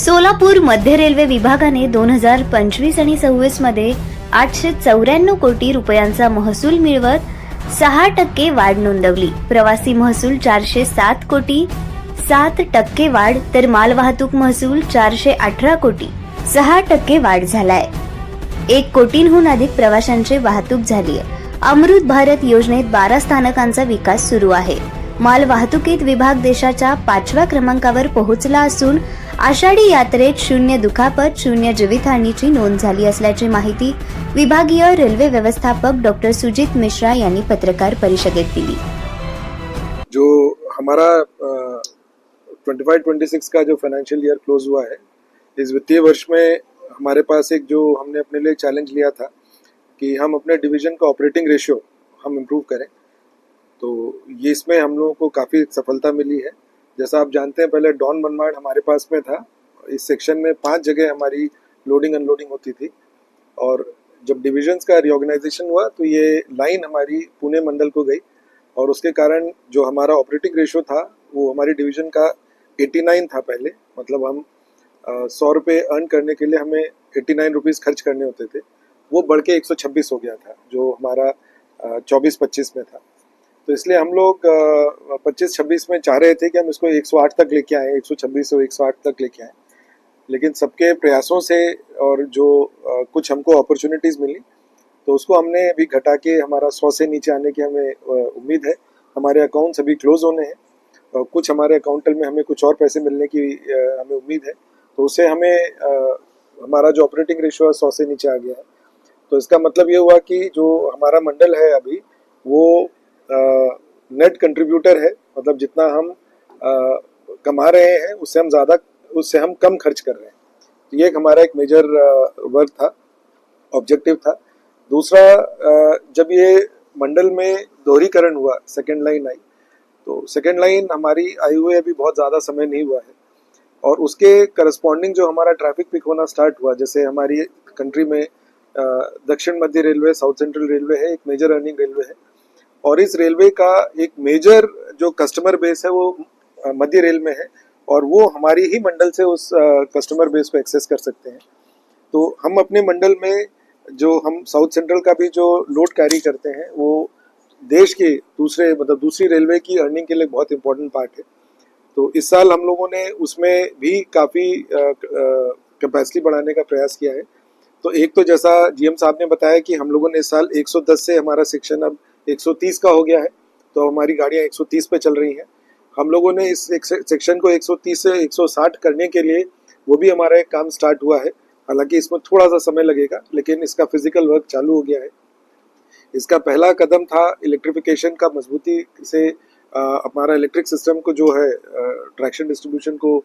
सोलापूर मध्य railway विभागाने 2025 आणि 26 मध्ये 894 कोटी रुपयांचा महसूल मिळवत 6% वाढ नोंदवली. प्रवासी महसूल 407 कोटी 7% वाढ, तर मालवाहतूक महसूल 418 कोटी 6% वाढ झालाय. 1 कोटींहून अधिक प्रवाशांची वाहतूक झाली आहे. अमृत भारत योजनेत 12 स्थानकांचा विकास सुरू आहे. माल वाहतुकीत विभाग देशाच्या 5व्या क्रमांकावर पोहोचला असून आषाढी यात्रेत 0 दुखापत 0 जीवितहानीची नोंद झाली असल्याची माहिती विभागीय रेल्वे व्यवस्थापक डॉक्टर सुजित मिश्रा यांनी पत्रकार परिषदेत दिली. जो हमारा 25-26 का जो फाइनेंशियल ईयर क्लोज हुआ है, इस वित्तीय वर्ष में हमारे पास एक जो हमने अपने लिए चैलेंज लिया था कि हम अपने डिवीजन का ऑपरेटिंग रेशियो हम इम्प्रूव करें, तो ये इसमें हम लोगों को काफ़ी सफलता मिली है. जैसा आप जानते हैं, पहले डॉन मनमाड़ हमारे पास में था. इस सेक्शन में 5 जगह हमारी लोडिंग अनलोडिंग होती थी, और जब डिविजन्स का रिऑर्गेनाइजेशन हुआ तो ये लाइन हमारी पुणे मंडल को गई, और उसके कारण जो हमारा ऑपरेटिंग रेशियो था वो हमारी डिवीजन का 89 था पहले. मतलब हम 100 रुपये अर्न करने के लिए हमें 89 रुपीज़ खर्च करने होते थे. वो बढ़ के 126 हो गया था, जो हमारा 24-25 में था. तो इसलिए हम लोग 25-26 में चाह रहे थे कि हम इसको 108 तक लेके आएँ, 126 से 108 तक लेके आएँ. लेकिन सबके प्रयासों से और जो कुछ हमको अपॉर्चुनिटीज़ मिली, तो उसको हमने अभी घटा के हमारा 100 से नीचे आने की हमें उम्मीद है. हमारे अकाउंट्स अभी क्लोज होने हैं, और कुछ हमारे अकाउंटल में हमें कुछ और पैसे मिलने की हमें उम्मीद है. तो उससे हमें हमारा जो ऑपरेटिंग रेशियो है 100 से नीचे आ गया है. तो इसका मतलब ये हुआ कि जो हमारा मंडल है अभी वो नेट कंट्रीब्यूटर है. मतलब जितना हम कमा रहे हैं उससे हम कम खर्च कर रहे हैं. तो ये हमारा एक मेजर वर्क था, ऑब्जेक्टिव था. दूसरा, जब ये मंडल में दोहरीकरण हुआ, सेकेंड लाइन आई, तो सेकेंड लाइन हमारी आई हुए अभी बहुत ज़्यादा समय नहीं हुआ है, और उसके करस्पॉन्डिंग जो हमारा ट्रैफिक पिक होना स्टार्ट हुआ. जैसे हमारी कंट्री में दक्षिण मध्य रेलवे, साउथ सेंट्रल रेलवे है, एक मेजर अर्निंग रेलवे है, और इस रेलवे का एक मेजर जो कस्टमर बेस है वो मध्य रेल में है, और वो हमारी ही मंडल से उस कस्टमर बेस को एक्सेस कर सकते हैं. तो हम अपने मंडल में जो हम साउथ सेंट्रल का भी जो लोड कैरी करते हैं वो देश के दूसरी रेलवे की अर्निंग के लिए बहुत इंपॉर्टेंट पार्ट है. तो इस साल हम लोगों ने उसमें भी काफ़ी कैपेसिटी बढ़ाने का प्रयास किया है. तो एक तो जैसा जीएम साहब ने बताया कि हम लोगों ने इस साल 110 से हमारा सेक्शन अब 130 का हो गया है, तो हमारी गाड़ियाँ 130 पे चल रही हैं. हम लोगों ने इस सेक्शन को 130 से 160 करने के लिए वो भी हमारा एक काम स्टार्ट हुआ है. हालांकि इसमें थोड़ा सा समय लगेगा, लेकिन इसका फिजिकल वर्क चालू हो गया है. इसका पहला कदम था इलेक्ट्रिफिकेशन का. मजबूती से हमारा इलेक्ट्रिक सिस्टम को जो है ट्रैक्शन डिस्ट्रीब्यूशन को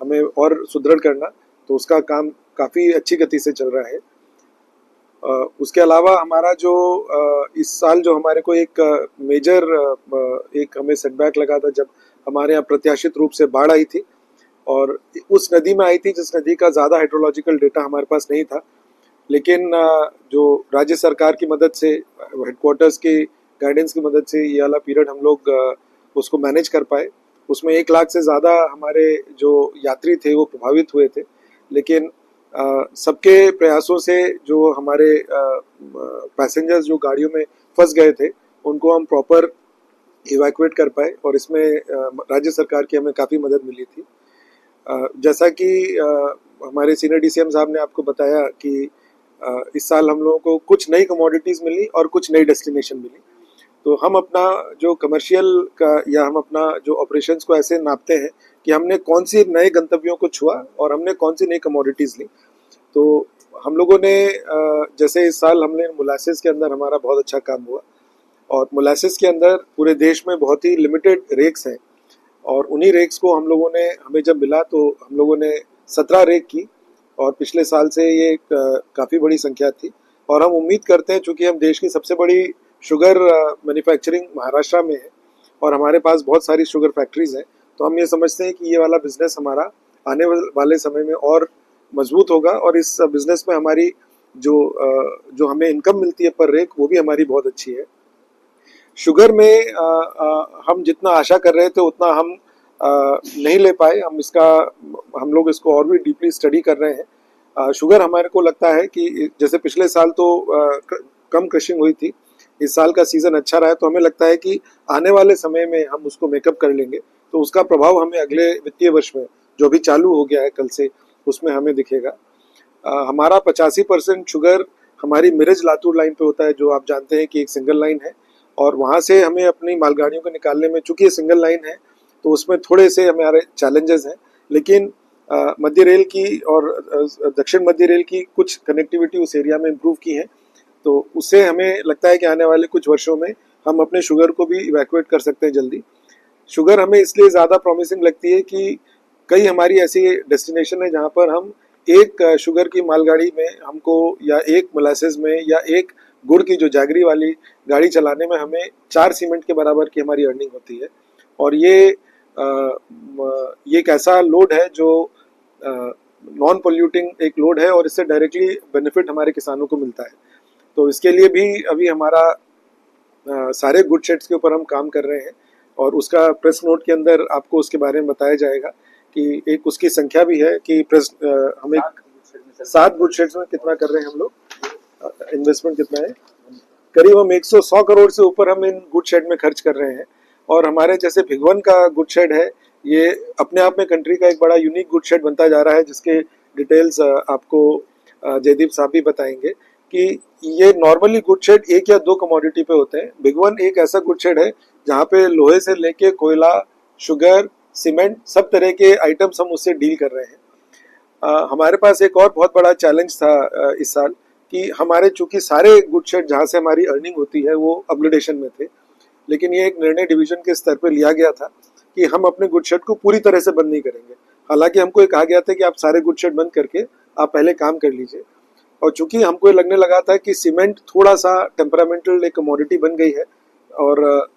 हमें और सुदृढ़ करना, तो उसका काम काफ़ी अच्छी गति से चल रहा है. उसके अलावा हमारा जो इस साल जो हमारे को एक मेजर एक हमें सेटबैक लगा था, जब हमारे यहाँ प्रत्याशित रूप से बाढ़ आई थी, और उस नदी में आई थी जिस नदी का ज़्यादा हाइड्रोलॉजिकल डेटा हमारे पास नहीं था. लेकिन जो राज्य सरकार की मदद से, हेडक्वार्टर्स की गाइडेंस की मदद से ये वाला पीरियड हम लोग उसको मैनेज कर पाए. उसमें 1 लाख से ज़्यादा हमारे जो यात्री थे वो प्रभावित हुए थे. लेकिन सबके प्रयासों से जो हमारे पैसेंजर्स जो गाड़ियों में फंस गए थे उनको हम प्रॉपर इवैक्यूएट कर पाए, और इसमें राज्य सरकार की हमें काफ़ी मदद मिली थी. जैसा कि हमारे सीनियर डीसीएम साहब ने आपको बताया कि इस साल हम लोगों को कुछ नई कमोडिटीज़ मिली और कुछ नई डेस्टिनेशन मिली. तो हम अपना जो कमर्शियल का या हम अपना जो ऑपरेशंस को ऐसे नापते हैं कि हमने कौन सी नए गंतव्यों को छुआ और हमने कौन सी नई कमोडिटीज़ ली. तो हम लोगों ने जैसे इस साल हमने मोलासेस के अंदर हमारा बहुत अच्छा काम हुआ, और मोलासेस के अंदर पूरे देश में बहुत ही लिमिटेड रेक्स हैं, और उन्हीं रेक्स को हमें जब मिला तो हम लोगों ने 17 रेक की, और पिछले साल से ये काफ़ी बड़ी संख्या थी. और हम उम्मीद करते हैं, चूँकि हम देश की सबसे बड़ी शुगर मैन्युफैक्चरिंग महाराष्ट्र में है और हमारे पास बहुत सारी शुगर फैक्ट्रीज़ हैं, तो हम ये समझते हैं कि ये वाला बिज़नेस हमारा आने वाले समय में और मजबूत होगा, और इस बिज़नेस में हमारी जो हमें इनकम मिलती है पर रेक, वो भी हमारी बहुत अच्छी है. शुगर में हम जितना आशा कर रहे थे उतना हम नहीं ले पाए। हम लोग इसको और भी डीपली स्टडी कर रहे हैं। शुगर हमारे को लगता है कि जैसे पिछले साल तो कम क्रशिंग हुई थी, इस साल का सीज़न अच्छा रहा है, तो हमें लगता है कि आने वाले समय में हम उसको मेकअप कर लेंगे, तो उसका प्रभाव हमें अगले वित्तीय वर्ष में जो भी चालू हो गया है कल से, उसमें हमें दिखेगा। हमारा 85% शुगर हमारी मिरज लातूर लाइन पे होता है, जो आप जानते हैं कि एक सिंगल लाइन है, और वहाँ से हमें अपनी मालगाड़ियों को निकालने में, चूंकि ये सिंगल लाइन है तो उसमें थोड़े से हमारे चैलेंजेस हैं, लेकिन मध्य रेल की और दक्षिण मध्य रेल की कुछ कनेक्टिविटी उस एरिया में इम्प्रूव की है, तो उससे हमें लगता है कि आने वाले कुछ वर्षों में हम अपने शुगर को भी इवैक्यूएट कर सकते हैं जल्दी। शुगर हमें इसलिए ज़्यादा प्रॉमिसिंग लगती है कि कई हमारी ऐसी डेस्टिनेशन है जहाँ पर हम एक शुगर की मालगाड़ी में हमको, या एक मोलासेस में, या एक गुड़ की जो जागरी वाली गाड़ी चलाने में हमें 4 सीमेंट के बराबर की हमारी अर्निंग होती है। और ये एक ऐसा लोड है जो नॉन पोल्यूटिंग एक लोड है, और इससे डायरेक्टली बेनिफिट हमारे किसानों को मिलता है। तो इसके लिए भी अभी हमारा सारे गुड शेड्स के ऊपर हम काम कर रहे हैं, और उसका प्रेस नोट के अंदर आपको उसके बारे में बताया जाएगा कि एक उसकी संख्या भी है कि हम एक 7 गुड शेड्स में कितना कर रहे हैं हम लोग, इन्वेस्टमेंट कितना है, करीब हम 100 करोड़ से ऊपर हम इन गुड शेड में खर्च कर रहे हैं। और हमारे जैसे भिगवन का गुड शेड है, ये अपने आप में कंट्री का एक बड़ा यूनिक गुड शेड बनता जा रहा है, जिसके डिटेल्स आपको जयदीप साहब भी बताएंगे कि ये नॉर्मली गुड शेड 1 या 2 कमोडिटी पे होते हैं। भिगवन एक ऐसा गुड शेड है जहाँ पे लोहे से लेके कोयला, शुगर, सीमेंट, सब तरह के आइटम्स हम उससे डील कर रहे हैं। हमारे पास एक और बहुत बड़ा चैलेंज था इस साल कि हमारे चूंकि सारे गुड शेड जहाँ से हमारी अर्निंग होती है वो अपग्रेडेशन में थे, लेकिन ये एक निर्णय डिवीजन के स्तर पर लिया गया था कि हम अपने गुड शेड को पूरी तरह से बंद नहीं करेंगे। हालांकि हमको ये कहा गया था कि आप सारे गुड शेड बंद करके आप पहले काम कर लीजिए, और चूंकि हमको ये लगने लगा था कि सीमेंट थोड़ा सा टेम्परामेंटल एक कमोडिटी बन गई है, और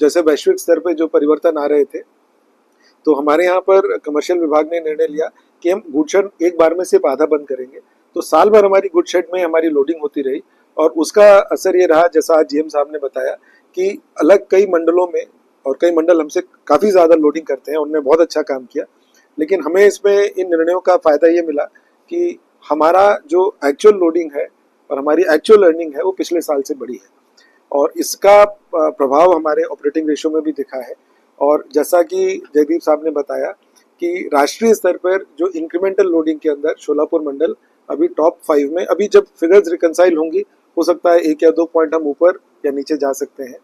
जैसे वैश्विक स्तर पे जो परिवर्तन आ रहे थे, तो हमारे यहाँ पर कमर्शियल विभाग ने निर्णय लिया कि हम गुड शेड एक बार में सिर्फ आधा बंद करेंगे। तो साल भर हमारी गुड शेड में हमारी लोडिंग होती रही, और उसका असर ये रहा, जैसा आज जीएम साहब ने बताया, कि अलग कई मंडलों में, और कई मंडल हमसे काफ़ी ज़्यादा लोडिंग करते हैं, उन्होंने बहुत अच्छा काम किया, लेकिन हमें इसमें इन निर्णयों का फ़ायदा ये मिला कि हमारा जो एक्चुअल लोडिंग है और हमारी एक्चुअल अर्निंग है वो पिछले साल से बढ़ी है, और इसका प्रभाव हमारे ऑपरेटिंग रेशियो में भी दिखा है। और जैसा कि जयदीप साहब ने बताया कि राष्ट्रीय स्तर पर जो इंक्रीमेंटल लोडिंग के अंदर शोलापुर मंडल अभी टॉप 5 में, अभी जब फिगर्स रिकंसाइल होंगी हो सकता है 1 या 2 पॉइंट हम ऊपर या नीचे जा सकते हैं।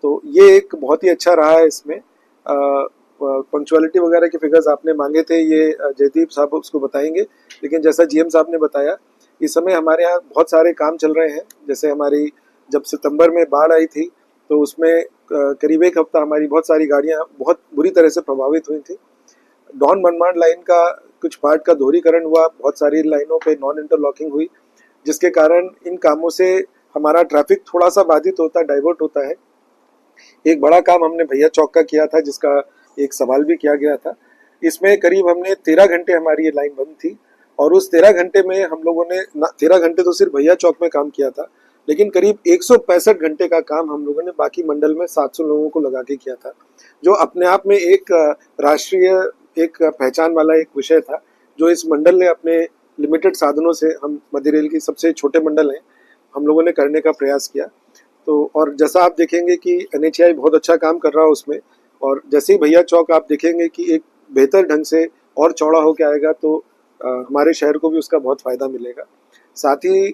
तो ये एक बहुत ही अच्छा रहा है। इसमें पंक्चुअलिटी वगैरह के फिगर्स आपने मांगे थे, ये जयदीप साहब उसको बताएंगे, लेकिन जैसा जीएम साहब ने बताया, इस समय हमारे यहाँ बहुत सारे काम चल रहे हैं। जैसे हमारी जब सितंबर में बाढ़ आई थी तो उसमें करीब 1 हफ्ता हमारी बहुत सारी गाड़ियाँ बहुत बुरी तरह से प्रभावित हुई थी। डॉन मनमाड लाइन का कुछ पार्ट का दोहरीकरण हुआ, बहुत सारी लाइनों पे नॉन इंटरलॉकिंग हुई, जिसके कारण इन कामों से हमारा ट्रैफिक थोड़ा सा बाधित होता, डाइवर्ट होता है। एक बड़ा काम हमने भैया चौक का किया था, जिसका एक सवाल भी किया गया था। इसमें करीब हमने 13 घंटे हमारी ये लाइन बंद थी, और उस 13 घंटे में हम लोगों ने 13 घंटे तो सिर्फ भैया चौक में काम किया था, लेकिन करीब 165 घंटे का काम हम लोगों ने बाकी मंडल में 700 लोगों को लगा के किया था, जो अपने आप में एक राष्ट्रीय एक पहचान वाला एक विषय था, जो इस मंडल ने अपने लिमिटेड साधनों से, हम मध्य रेल की सबसे छोटे मंडल हैं, हम लोगों ने करने का प्रयास किया। तो और जैसा आप देखेंगे कि NHAI बहुत अच्छा काम कर रहा है उसमें, और जैसे ही भैया चौक आप देखेंगे कि एक बेहतर ढंग से और चौड़ा होकर आएगा, तो हमारे शहर को भी उसका बहुत फ़ायदा मिलेगा। साथ ही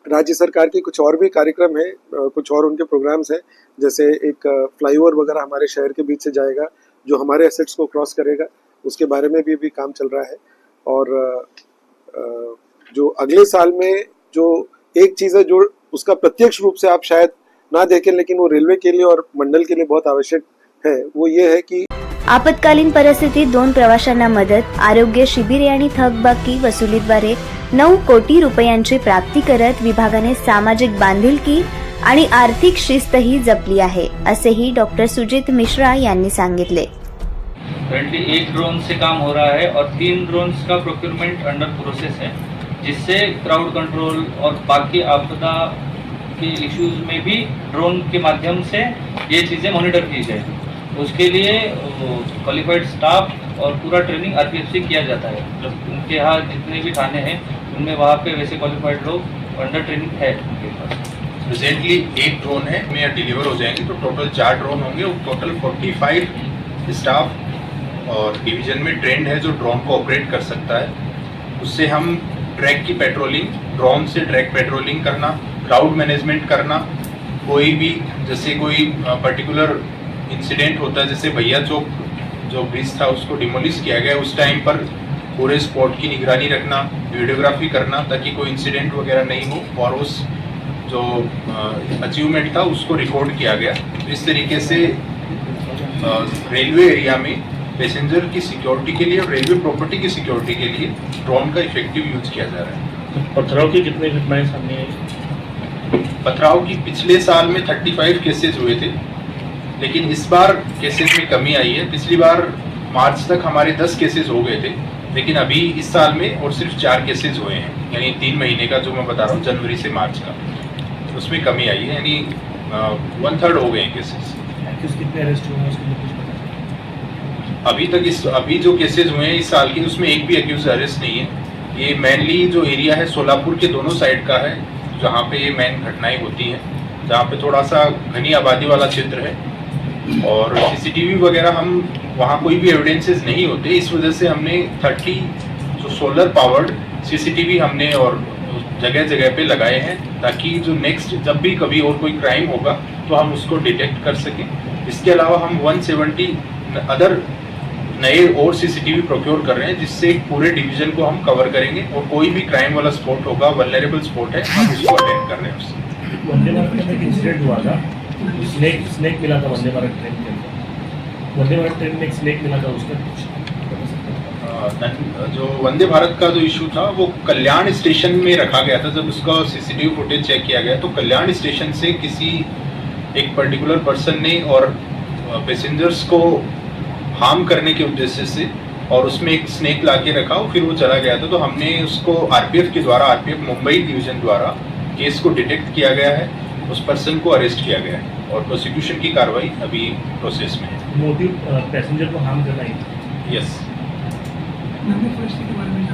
राज्य सरकार की कुछ और भी कार्यक्रम है, कुछ और उनके प्रोग्राम्स हैं, जैसे एक फ्लाईओवर वगैरह हमारे शहर के बीच से जाएगा, जो हमारे एसेट्स को क्रॉस करेगा, उसके बारे में भी काम चल रहा है। और जो अगले साल में जो एक चीज़ है जो उसका प्रत्यक्ष रूप से आप शायद ना देखें, लेकिन वो रेल्वे के लिए और मंडल के लिए बहुत आवश्यक है, वो ये है कि आपत्कालीन परिस्थितीत 2 प्रवाशांना मदत, आरोग्य शिबिरे आणि थकबाकी वसुलीद्वारे 9 कोटी रुपयांची प्राप्ती करत विभागाने सामाजिक बांधिलकी आणि आर्थिक शिस्तही जपली आहे, असेही डॉक्टर सुजित मिश्रा यांनी सांगितले। करंटली 1 ड्रोन से काम हो रहा है और 3 ड्रोन्स का प्रोक्योरमेंट अंडर प्रोसेस है, जिससे क्राउड कंट्रोल और बाकी आपदा के इश्यूज में भी ड्रोन के माध्यम से ये चीज़ें मॉनिटर की जाए। उसके लिए क्वालिफाइड स्टाफ और पूरा ट्रेनिंग आरपीएफ से किया जाता है। मतलब उनके यहाँ जितने भी थाने हैं उनमें वहाँ पे वैसे क्वालिफाइड लोग अंडर ट्रेनिंग है उनके पास। प्रेजेंटली एक ड्रोन है, में डिलीवर हो जाएंगे तो टोटल 4 ड्रोन होंगे। टोटल 45 स्टाफ और डिवीजन में ट्रेंड है जो ड्रोन को ऑपरेट कर सकता है। उससे हम ट्रैक की पेट्रोलिंग, ड्रोन से ट्रैक पेट्रोलिंग करना, क्राउड मैनेजमेंट करना, कोई भी जैसे कोई पर्टिकुलर इंसिडेंट होता है, जैसे भैया चौक जो ब्रिज था उसको डिमोलिश किया गया, उस टाइम पर पूरे स्पॉट की निगरानी रखना, वीडियोग्राफी करना ताकि कोई इंसिडेंट वगैरह नहीं हो और उस जो अचीवमेंट था उसको रिकॉर्ड किया गया। इस तरीके से रेलवे एरिया में पैसेंजर की सिक्योरिटी के लिए और रेलवे प्रॉपर्टी की सिक्योरिटी के लिए ड्रोन का इफेक्टिव यूज किया जा रहा है। पथराव की कितनी घटनाएं सामने आई? पथराव की पिछले साल में 35 केसेस हुए थे, लेकिन इस बार केसेस में कमी आई है। पिछली बार मार्च तक हमारे 10 केसेस हो गए थे, लेकिन अभी इस साल में और सिर्फ 4 केसेस हुए हैं, यानी 3 महीने का जो मैं बता रहा हूँ जनवरी से मार्च का, उसमें कमी आई है, यानी 1/3 हो गए हैं केसेस। कितने अरेस्ट हुए हैं उसके लिए कुछ पता? अभी जो केसेस हुए हैं इस साल के, उसमें एक भी एक्यूज अरेस्ट नहीं है। ये मेनली जो एरिया है सोलापुर के दोनों साइड का है, जहाँ पे ये मेन घटनाएं होती हैं, जहाँ पे थोड़ा सा घनी आबादी वाला क्षेत्र है और सीसीटीवी वगैरह हम वहाँ कोई भी एविडेंसेस नहीं होते। इस वजह से हमने 30 जो सोलर पावर्ड सीसीटीवी हमने और जगह जगह पे लगाए हैं, ताकि जो नेक्स्ट जब भी कभी और कोई क्राइम होगा तो हम उसको डिटेक्ट कर सकें। इसके अलावा हम 170 अदर नए और सीसीटीवी प्रोक्योर कर रहे हैं, जिससे पूरे डिवीजन को हम कवर करेंगे और कोई भी क्राइम वाला स्पॉट होगा, वल्नरेबल स्पॉट है, हम उसको अटेंड कर रहे हैं उससे। वंदे भारत में एक इंसिडेंट हुआ था, स्नेक मिला था वंदे भारत ट्रेन के अंदर। वंदे भारत ट्रेन में एक स्नेक मिला था, उसका कुछ बता सकते हैं? जो वंदे भारत का जो इशू था वो कल्याण स्टेशन में रखा गया था। जब उसका सीसीटीवी फुटेज चेक किया गया तो कल्याण स्टेशन से किसी एक पर्टिकुलर पर्सन ने और पैसेंजर्स को हार्म करने के उद्देश्य से और उसमें एक स्नेक ला के रखा, फिर वो चला गया था। तो हमने उसको आरपीएफ के द्वारा, आरपीएफ मुंबई डिवीजन द्वारा केस को डिटेक्ट किया गया है, उस पर्सन को अरेस्ट किया गया है और प्रोसिक्यूशन की कार्रवाई अभी प्रोसेस में है। मोटिव पैसेंजर को हार्म करना ही था। यस। मैंने फर्स्ट के बारे में